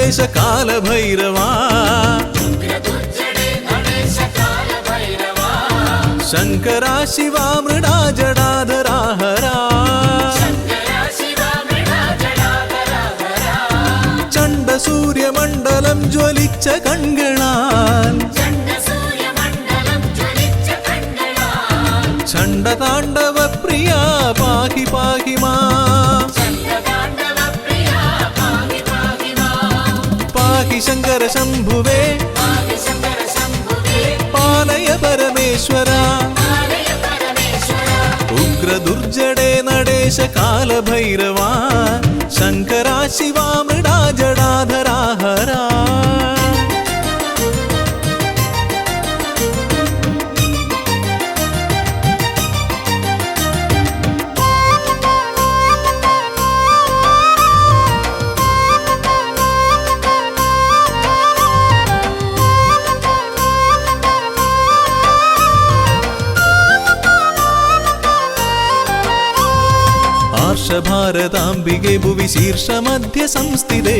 നടേശ കാലഭൈരവാ ശങ്കരാ ശിവാ മൃഡാ ജടാധരാ ഹരാ ചണ്ഡ സൂര്യമണ്ഡലം ജ്വലിച്ച കൺകളാൽ ചണ്ഡതാണ്ഡവ പ്രിയ പാഹി പാഹി മാം പാഹി ശങ്കര ശംഭുവേ പാലയ പരമേശ്വര ഉഗ്രദുർജടേ നടേശ കാലഭൈരവാ ശങ്കരാ ശിവാ മൃഡാ ജടാധരാ ഹരാ ഭാരതാംബികെ ഭുവി ശീർഷമധ്യ സംസ്ഥിതേ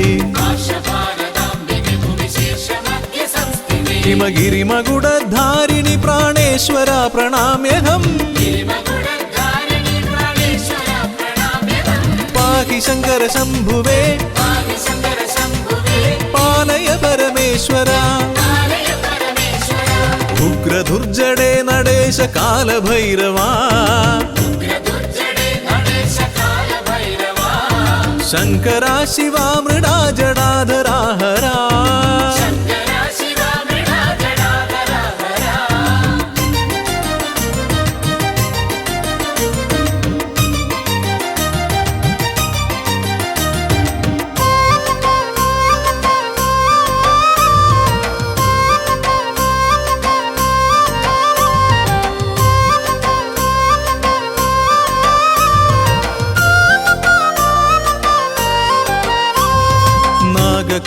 ഹിമഗിരിമകുടധാരിണി പ്രാണേശ്വര പ്രണാമ്യഹം പാഹി ശങ്കര ശംഭുവേ പാലയ പരമേശ്വര ഉഗ്രദുർജടേ നടേശ കാലഭൈരവാ ശങ്കരാ ശിവാ മൃഡാ ജടാധരാ ഹരാ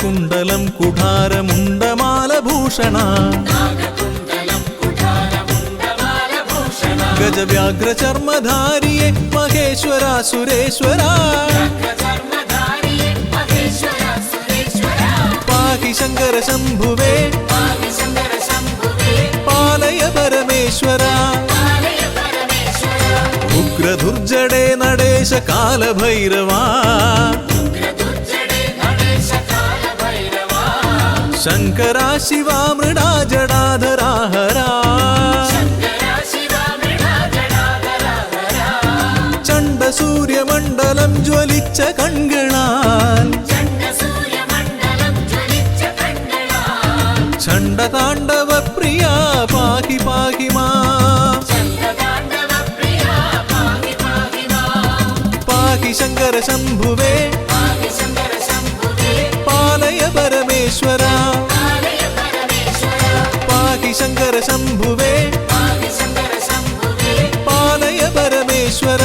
കുണ്ടലം കുഠാരമുണ്ടമാലഭൂഷണ ഗജവ്യാഘ്രചർമ്മധാരിയെ മഹേശ്വര സുരേശ്വര പാഹി ശങ്കര ശംഭുവേ പാലയ പരമേശ്വര ഉഗ്രദുർജടേ നടേശ കാലഭൈരവാ ശങ്കരാ ശിവാ മൃഡാ ജടാധരാ ഹരാ ചണ്ഡ സൂര്യമണ്ഡലം ജ്വലിച്ച കൺകളാൽ ചണ്ഡതാണ്ഡവ പ്രിയ പാഹി പാഹി മാം പാഹി ശങ്കര ശംഭുവേ പാലയ പരമേശ്വര പാഹി ശങ്കര ശംഭുവേ പാലയ പരമേശ്വര